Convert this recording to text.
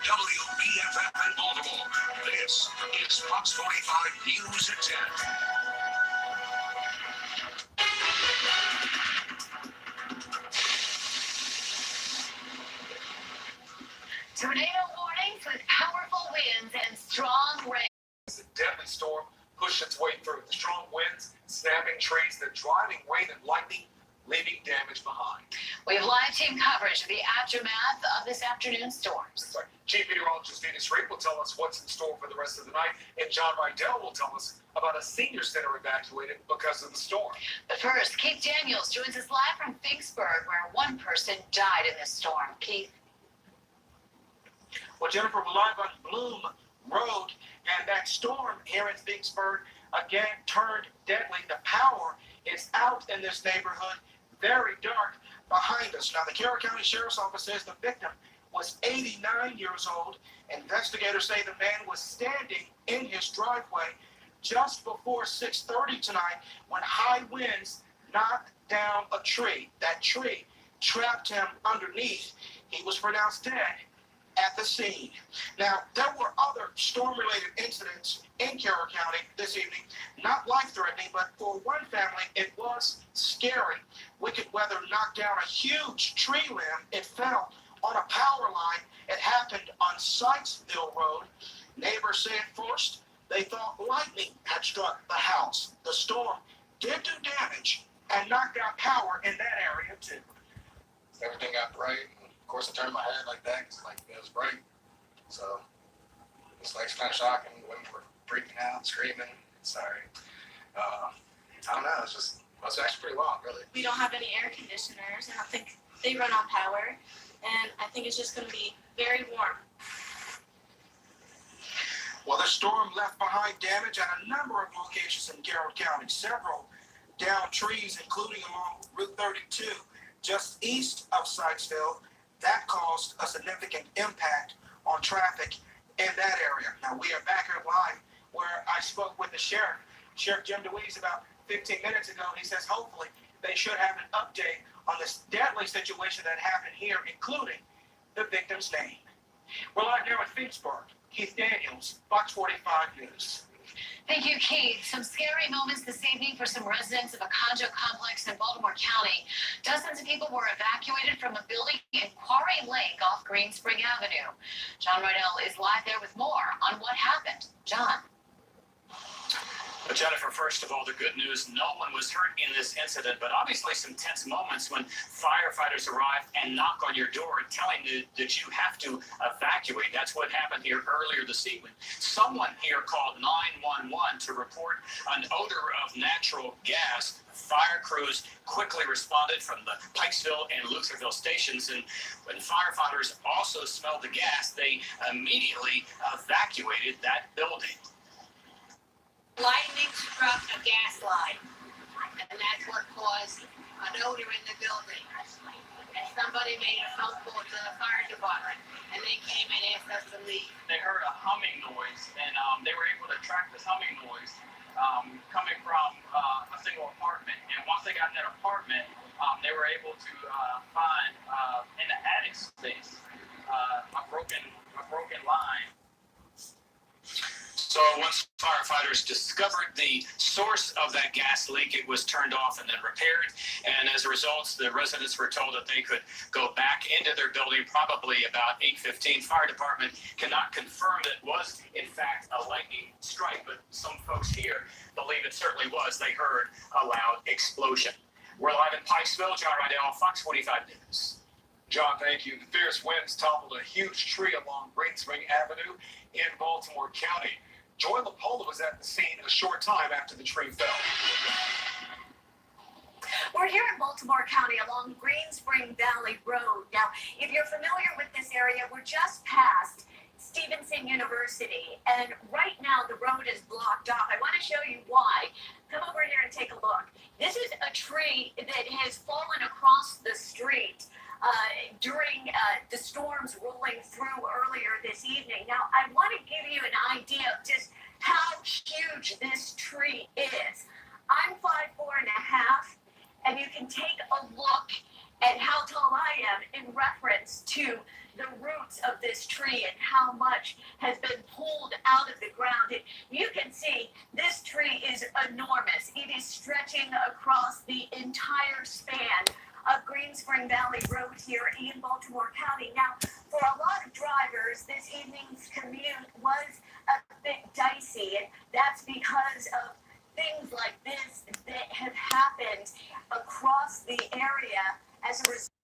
WBFF in Baltimore. This is Fox 45 News at 10. Tornado warnings with powerful winds and strong rain. It's a deadly storm pushed its way through. The strong winds, snapping trees, the driving rain and lightning, leaving damage behind. We have live team coverage of the aftermath of this afternoon's storms. Sorry. Chief Meteorologist Venus Reed will tell us what's in store for the rest of the night, and John Rydell will tell us about a senior center evacuated because of the storm. But first, Keith Daniels joins us live from Finksburg, where one person died in this storm. Keith. Well, Jennifer, we're live on Bloom Road, and that storm here in Finksburg again turned deadly. The power is out in this neighborhood, very dark behind us. Now, the Carroll County Sheriff's Office says the victim was 89 years old. Investigators say the man was standing in his driveway just before 6:30 tonight when high winds knocked down a tree. That tree trapped him underneath. He was pronounced dead at the scene. Now, there were other storm-related incidents in Carroll County this evening, not life-threatening, but for one family, it was scary. Wicked weather knocked down a huge tree limb. It fell on a power line. It happened on Sykesville Road. Neighbors say at first they thought lightning had struck the house. The storm did do damage and knocked out power in that area, too. Everything got bright. Of course, I turned my head like that because it was bright. So it's kind of shocking. Women were freaking out, screaming. Sorry. I don't know. It's actually pretty long, really. We don't have any air conditioners. I don't think they run on power. And I think it's just going to be very warm. Well, the storm left behind damage at a number of locations in Carroll County. Several downed trees, including along Route 32, just east of Sykesville. That caused a significant impact on traffic in that area. Now, we are back here live where I spoke with the sheriff, Sheriff Jim DeWeese, about 15 minutes ago. He says hopefully they should have an update on this deadly situation that happened here, including the victim's name. We're live now at Finksburg. Keith Daniels, Fox 45 News. Thank you, Keith. Some scary moments this evening for some residents of a condo complex in Baltimore County. Dozens of people were evacuated from a building in Quarry Lake off Green Spring Avenue. John Rydell is live there with more on what happened. John. But Jennifer, first of all, the good news, no one was hurt in this incident, but obviously some tense moments when firefighters arrive and knock on your door telling you that you have to evacuate. That's what happened here earlier this evening. Someone here called 911 to report an odor of natural gas. Fire crews quickly responded from the Pikesville and Lutherville stations, and when firefighters also smelled the gas, they immediately evacuated that building. Lightning struck a gas line, and that's what caused an odor in the building. And somebody made a phone call to the fire department, and they came and asked us to leave. They heard a humming noise, and they were able to track this humming noise coming from a single apartment. And once they got in that apartment, they were able to find in the attic space a broken line. So once firefighters discovered the source of that gas leak, it was turned off and then repaired. And as a result, the residents were told that they could go back into their building probably about 8:15. Fire department cannot confirm that it was, in fact, a lightning strike, but some folks here believe it certainly was. They heard a loud explosion. We're live in Pikesville. John Rydell, Fox 45 News. John, thank you. The fierce winds toppled a huge tree along Green Spring Avenue in Baltimore County. Joy LaPola was at the scene a short time after the tree fell. We're here in Baltimore County along Green Spring Valley Road. Now, if you're familiar with this area, we're just past Stevenson University, and right now the road is blocked off. I want to show you why. Come over here and take a look. This is a tree that has fallen across the street during the storms rolling through earlier this evening. Now, I want to give you an idea of just how huge this tree is. I'm 5'4.5", and you can take a look at how tall I am in reference to the roots roots of this tree and how much has been pulled out of the ground. You can see this tree is enormous. It is stretching across the entire span of Green Spring Valley Road here in Baltimore County. Now, for a lot of drivers, this evening's commute was a bit dicey, and that's because of things like this that have happened across the area as a result